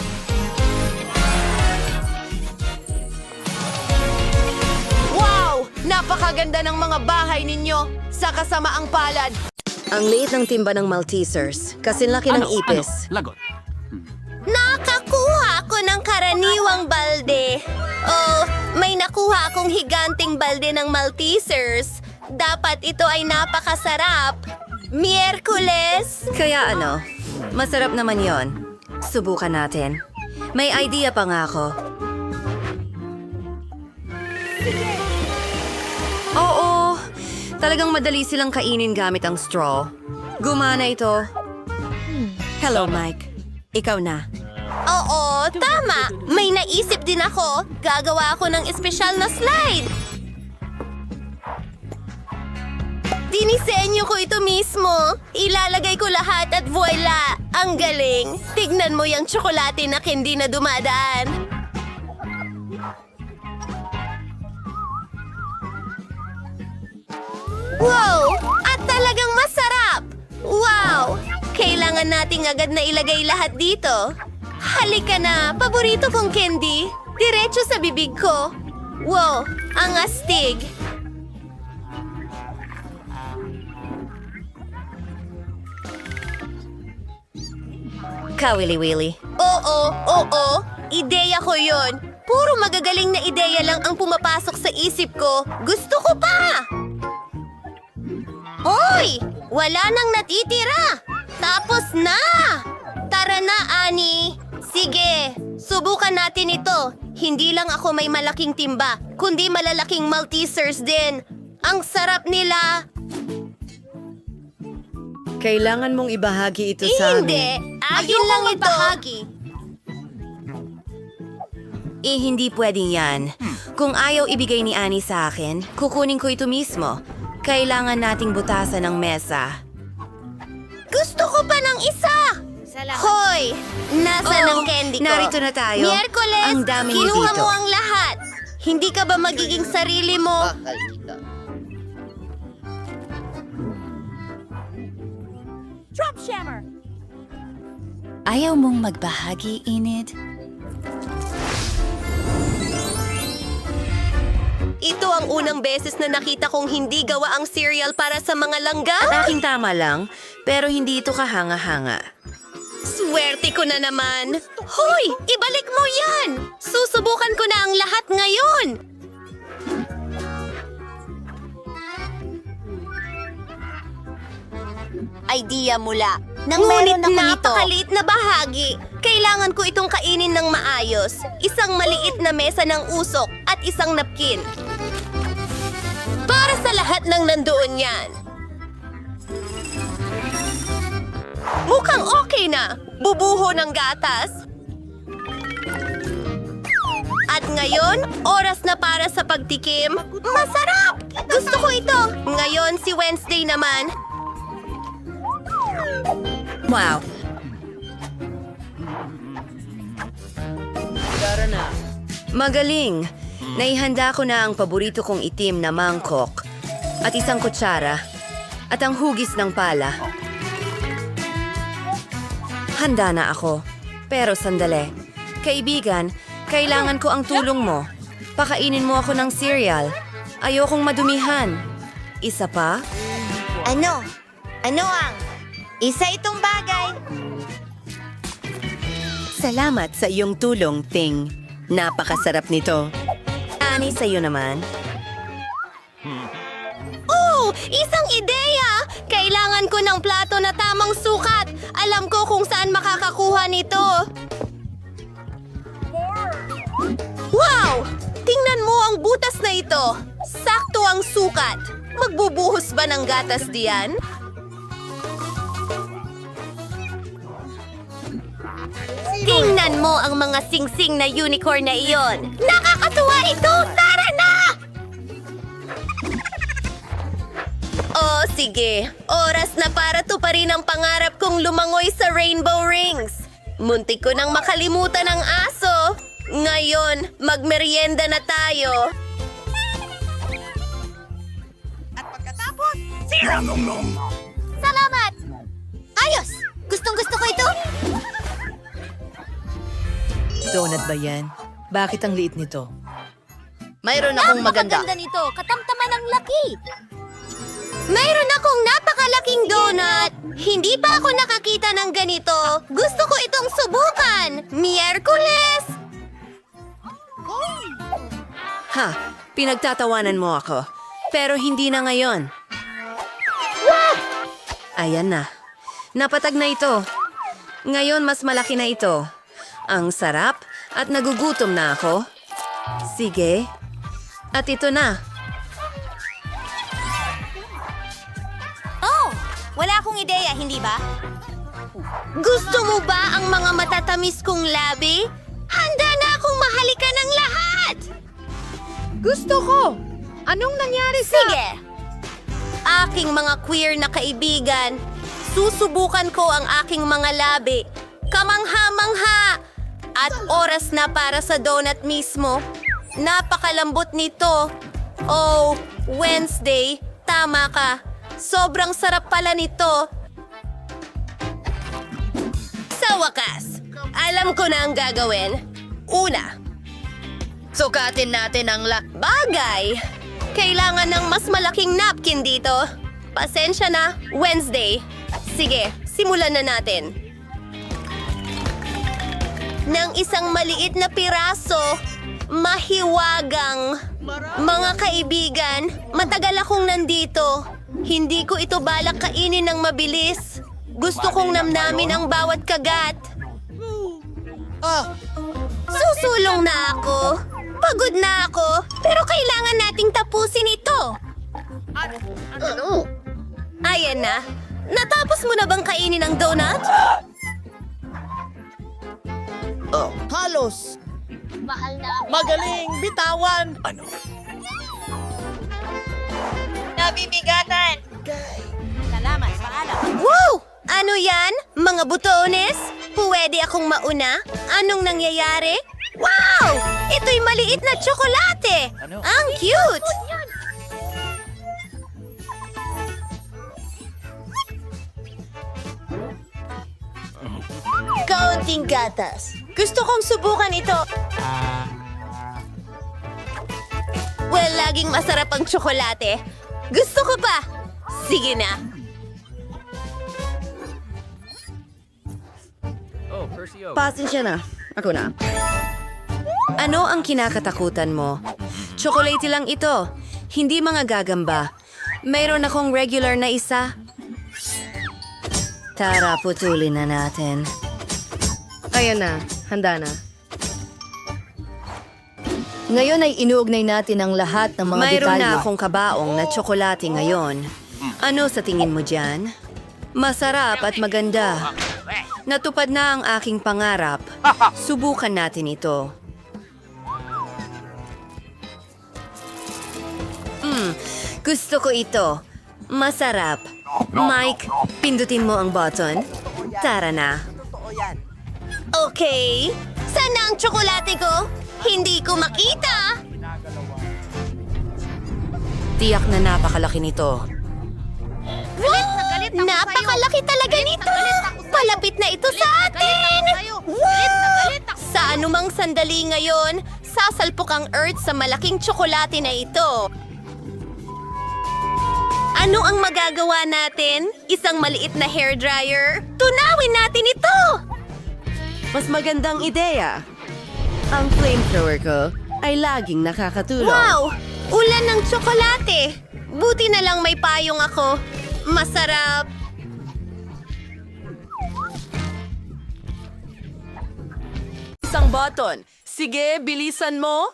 Wow! Napakaganda ng mga bahay ninyo sa kasamaang palad. Ang liit ng timba ng Maltesers. Kasinlaki ng ipis. Lagot. Nakakuha ako ng karaniwang balde. Oh, may nakuha akong higanting balde ng Maltesers. Dapat ito ay napakasarap. Miyerkules! Kaya ano, masarap naman yon. Subukan natin. May idea pa nga ako. Oo, talagang madali silang kainin gamit ang straw. Gumana ito. Hello, Mike. Ikaw na. Oo, tama. May naisip din ako. Gagawa ako ng espesyal na slide. Dinisenyo ko ito mismo. Ilalagay ko lahat at voila! Ang galing. Tignan mo yung tsokolate na candy na dumadaan. Wow! At talagang masarap! Wow! Kailangan nating agad na ilagay lahat dito. Halika na! Paborito kong candy. Diretso sa bibig ko. Wow! Ang astig! Kawili-wili. Oo. Ideya ko yon. Puro magagaling na ideya lang ang pumapasok sa isip ko. Gusto ko pa! Hoy! Wala nang natitira! Tapos na! Tara na, Ani! Sige, subukan natin ito. Hindi lang ako may malaking timba, kundi malalaking Maltesers din. Ang sarap nila! Kailangan mong ibahagi ito sa Hindi! amin. Akin lang ito! Hindi pwedeng yan. Kung ayaw ibigay ni Annie sa akin, kukunin ko ito mismo. Kailangan nating butasan ng mesa. Gusto ko pa ng isa! Hoy! Nasa ng candy ko? Narito na tayo. Miyerkules, Ang dami niyo kinuha dito. mo ang lahat. Hindi ka ba magiging sarili mo? Ayaw mong magbahagi, Enid? Ito ang unang beses na nakita kong hindi gawa ang cereal para sa mga langga. At aking tama lang, pero hindi ito kahanga-hanga. Swerte ko na naman. Hoy! Ibalik mo yan! Susubukan ko na ang lahat ngayon! Idea mula. Ngunit napakaliit na bahagi. Kailangan ko itong kainin ng maayos. Isang maliit na mesa ng usok at isang napkin. Para sa lahat ng nandoon yan. Mukhang okay na. Bubuho ng gatas. At ngayon, oras na para sa pagtikim. Masarap! Gusto ko ito. Ngayon, si Wednesday naman. Wow! Tara na. Magaling! Naihanda ko na ang paborito kong itim na mangkok at isang kutsara at ang hugis ng pala. Handa na ako. Pero sandali. Kaibigan, kailangan ko ang tulong mo. Pakainin mo ako ng cereal. Ayokong madumihan. Isa pa? Ano? Ano ang? Isa itong bagay. Salamat sa iyong tulong, Ting. Napakasarap nito. Ani, sa'yo naman. Oh! Isang ideya! Kailangan ko ng plato na tamang sukat. Alam ko kung saan makakakuha nito. Wow! Tingnan mo ang butas na ito. Sakto ang sukat. Magbubuhos ba ng gatas diyan? Tingnan mo ang mga singsing na unicorn na iyon. Nakakatuwa ito! Tara na! Oh, sige. Oras na para tuparin ang pangarap kong lumangoy sa Rainbow Rings. Muntik ko nang makalimutan ang aso. Ngayon, magmerienda na tayo. At pagkatapos, Salamat! Ayos! Gustong-gusto ko ito. Donut ba yan? Bakit ang liit nito? Mayroon akong maganda. Napakaganda nito. Katamtaman ang laki. Mayroon akong napakalaking donut. Hindi pa ako nakakita ng ganito. Gusto ko itong subukan. Miyerkules! Ha, pinagtatawanan mo ako. Pero hindi na ngayon. Ayan na. Napatag na ito. Ngayon mas malaki na ito. Ang sarap at nagugutom na ako. Sige. At ito na. Oh, wala akong ideya, hindi ba? Gusto mo ba ang mga matatamis kong labi? Handa na akong mahalikan ng lahat! Gusto ko! Anong nangyari Sige! Aking mga queer na kaibigan, susubukan ko ang aking mga labi. Kamangha-mangha! At oras na para sa donut mismo. Napakalambot nito. Oh, Wednesday, tama ka. Sobrang sarap pala nito. Sa wakas, alam ko na ang gagawin. Una, Sukatin natin ang bagay. Kailangan ng mas malaking napkin dito. Pasensya na, Wednesday. Sige, simulan na natin. Ng isang maliit na piraso, mahiwagang. Mga kaibigan, matagal akong nandito. Hindi ko ito balak kainin ng mabilis. Gusto kong namnamin ang bawat kagat. Susulong na ako. Pagod na ako. Pero kailangan nating tapusin ito. Ayan na. Natapos mo na bang kainin ang donut? Halos. Magaling, bitawan. Ano? Nabibigatan. Salamat, paalam. Wow! Ano yan? Mga butones? Pwede akong mauna? Anong nangyayari? Wow! Ito'y maliit na tsokolate! Ang cute! Kaunting gatas. Gusto kong subukan ito. Well, maging masarap ang tsokolate. Gusto ko pa. Sige na. Pasensya na. Ako na. Ano ang kinakatakutan mo? Chocolate lang ito. Hindi mga gagamba. Mayroon akong regular na isa. Tara, putulin na natin. Ayan na. Handa na. Ngayon ay inuugnay natin ang lahat ng mga Mayroon na akong kabaong na tsokolate ngayon. Ano sa tingin mo dyan? Masarap at maganda. Natupad na ang aking pangarap. Subukan natin ito. Gusto ko ito. Masarap. Mike, pindutin mo ang button. Tara na. Okay. Saan na ang tsokolate ko? Hindi ko makita. Tiyak na napakalaki nito. Napakalaki talaga nito! Palapit na ito sa atin! Sa anumang sandali ngayon, sasalpok ang Earth sa malaking tsokolate na ito. Ano ang magagawa natin? Isang maliit na hairdryer? Tunawin natin ito! Mas magandang ideya. Ang flamethrower ko ay laging nakakatulong. Wow! Ulan ng tsokolate! Buti na lang may payong ako. Masarap! Isang button. Sige, bilisan mo.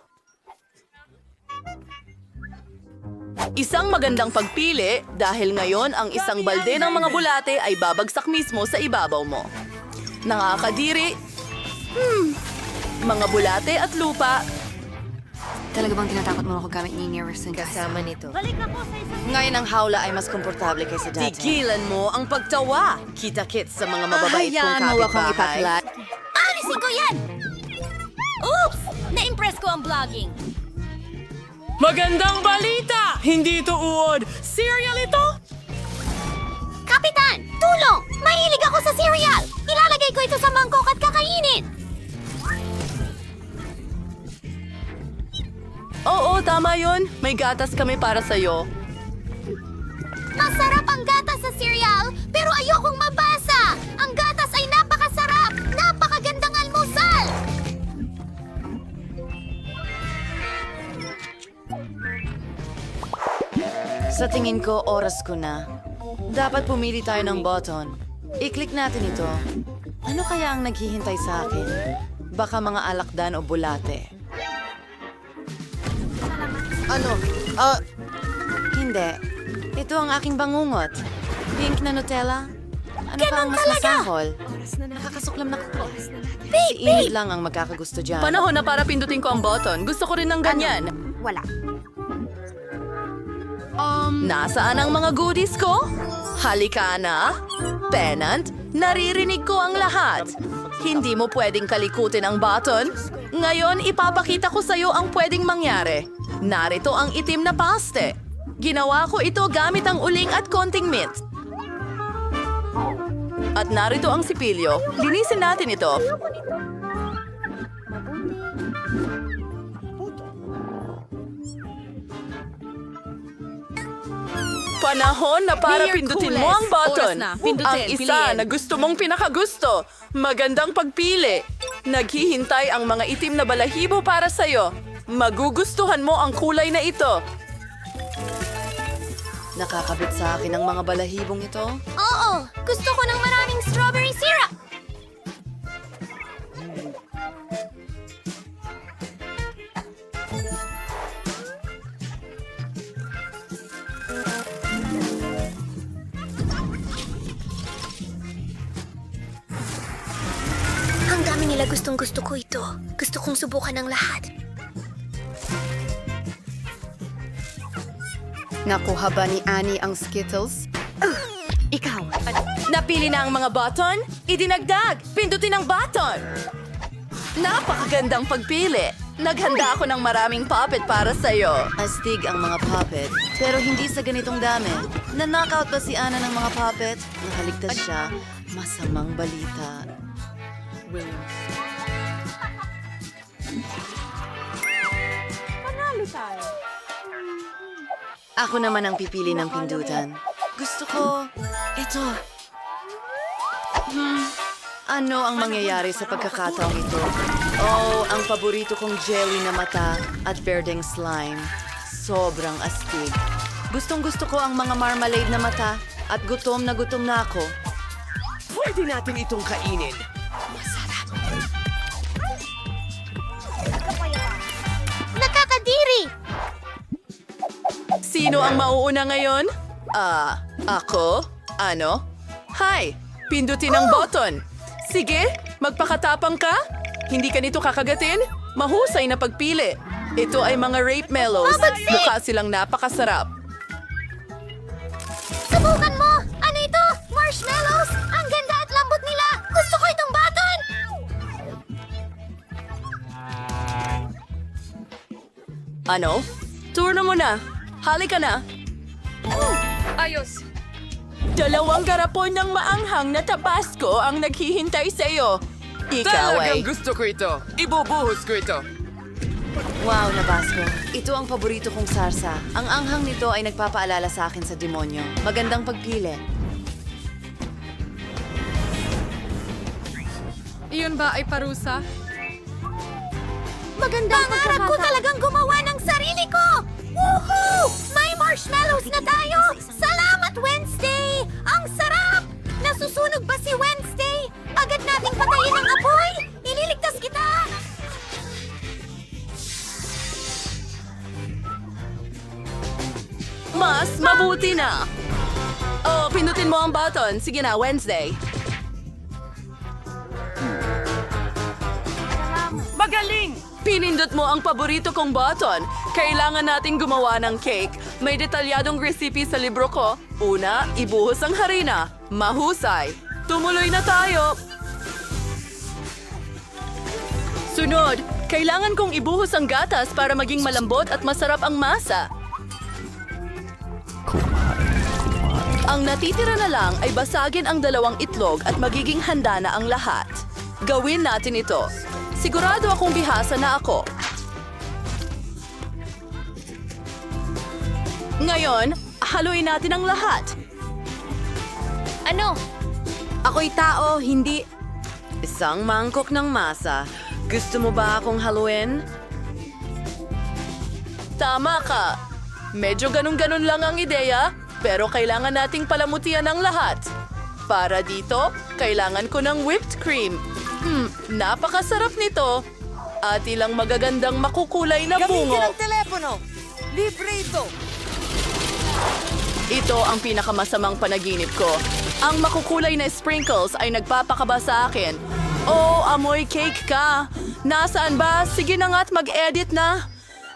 Isang magandang pagpili dahil ngayon ang isang balde ng mga bulate ay babagsak mismo sa ibabaw mo. Nakakadiri. Mga bulate at lupa. Talaga bang tinatakot mo ako gamit ni Nearson? Kasama nito. Ngayon ang hawla ay mas komportable kaysa dati. Tigilan mo ang pagtawa. Kita-kits sa mga mababait kong Hayaan mo akong kapitbahay. ipaklat. Alisin ko yan! Oops! Na-impress ko ang vlogging. Magandang balita! Hindi ito uod. Cereal ito? Kapitan! Tulong! Mahilig ako sa cereal! Ilalagay ko ito sa mangkok at kakainin! Oo, tama yun. May gatas kami para sa'yo. Masarap ang gatas sa cereal, pero ayokong mabasa! Ang gatas ay napakasarap! Napakagandang almusal! Sa tingin ko, oras ko na. Dapat pumili tayo ng button. I-click natin ito. Ano kaya ang naghihintay sa akin? Baka mga alakdan o bulate. Ano? Hindi. Ito ang aking bangungot. Pink na Nutella? Ano pa ang mas masahol? Nakakasuklam na ko. Si Enid lang ang magkakagusto dyan. Panahon na para pindutin ko ang button. Gusto ko rin ng ganyan. Wala. Nasaan ang mga goodies ko? Halika na. Pennant, naririnig ko ang lahat. Hindi mo pwedeng kalikutin ang button. Ngayon, ipapakita ko sa'yo ang pwedeng mangyari. Narito ang itim na paste. Ginawa ko ito gamit ang uling at konting mint. At narito ang sipilyo. Linisin natin ito. Panahon na para Be your pindutin coolest. mo ang button. Oras na. Pindutin, Ang isa piliin. na gusto mong pinakagusto. Magandang pagpili. Naghihintay ang mga itim na balahibo para sa'yo. Magugustuhan mo ang kulay na ito. Nakakabit sa akin ang mga balahibong ito. Oo! Gusto ko ng maraming strawberry syrup! Ang dami nila gustong-gusto ko ito. Gusto kong subukan ng lahat. Nakuha ba ni Annie ang Skittles? Ikaw. Napili na ang mga button? Idinagdag. Pindutin ang button. Napakagandang pagpili. Naghanda ako ng maraming puppet para sa'yo. Astig ang mga puppet, pero hindi sa ganitong dami. Na-knockout ba si Anna ng mga puppet? Nakaligtas siya. Masamang balita. Ako naman ang pipili ng pindutan. Gusto ko ito. Ano ang mangyayari sa pagkakataong ito? Oh, ang paborito kong jelly na mata at berdeng slime. Sobrang astig. Gustong-gusto ko ang mga marmalade na mata at gutom na ako. Pwede natin itong kainin. Nakakadiri! Sino ang mauuna ngayon? Ako? Ano? Hi! Pindutin ang button. Sige, magpakatapang ka. Hindi ka nito kakagatin? Mahusay na pagpili. Ito ay mga rape mellows. Mabagsik! Mukha silang napakasarap. Subukan mo! Ano ito? Marshmallows! Ang ganda at lambot nila! Gusto ko itong button! Ano? Turno mo na. Halika na. Ayos. Dalawang garapon ng maanghang na tabasco ang naghihintay sa iyo. Ikaw ay... gusto ko ito. Ibubuhos ko ito. Wow, Nabasco. Ito ang paborito kong sarsa. Ang anghang nito ay nagpapaalala sa akin sa demonyo. Magandang pagpili. Iyon ba ay parusa? Pangarap ko talagang gumawa ng sarili ko! Woohoo! May marshmallows na tayo! Salamat, Wednesday! Ang sarap! Nasusunog ba si Wednesday? Agad nating patayin ang apoy! Ililigtas kita! Mas mabuti na! Oh, pindutin mo ang button. Sige na, Wednesday. Magaling! Pinindot mo ang paborito kong button. Kailangan nating gumawa ng cake. May detalyadong recipe sa libro ko. Una, ibuhos ang harina. Mahusay. Tumuloy na tayo. Sunod, kailangan kong ibuhos ang gatas para maging malambot at masarap ang masa. Ang natitira na lang ay basagin ang 2 itlog at magiging handa na ang lahat. Gawin natin ito. Sigurado akong bihasa na ako. Ngayon, haluin natin ang lahat. Ano? Ako'y tao, hindi... Isang mangkok ng masa. Gusto mo ba akong haluin? Tama ka. Medyo ganun-ganun lang ang ideya, pero kailangan nating palamutian ang lahat. Para dito, kailangan ko ng whipped cream. Napakasarap nito. At ilang magagandang makukulay na bungo. telepono! Libre ito! Ito ang pinakamasamang panaginip ko. Ang makukulay na sprinkles ay nagpapakaba sa akin. Oh, amoy cake ka. Nasaan ba? Sige na nga't mag-edit na.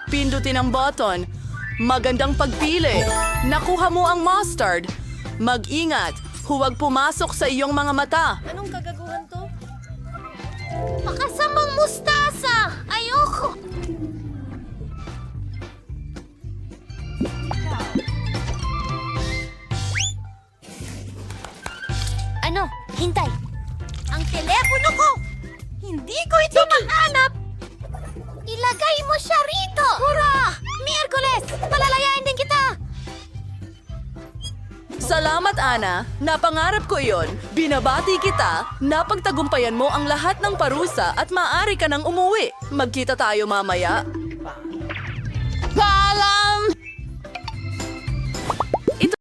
Pindutin ang button. Magandang pagpili. Nakuha mo ang mustard. Mag-ingat. Huwag pumasok sa iyong mga mata. Anong kagaguhan to? Makasamang mustasa! Ayoko! Ano? Hintay! Ang telepono ko! Hindi ko ito mahanap! Ilagay mo siya rito! Hurra! Miyerkules! Palalayain din kita! Salamat, Ana. Napangarap ko iyon. Binabati kita. Napagtagumpayan mo ang lahat ng parusa at maaari ka nang umuwi. Magkita tayo mamaya. Paalam!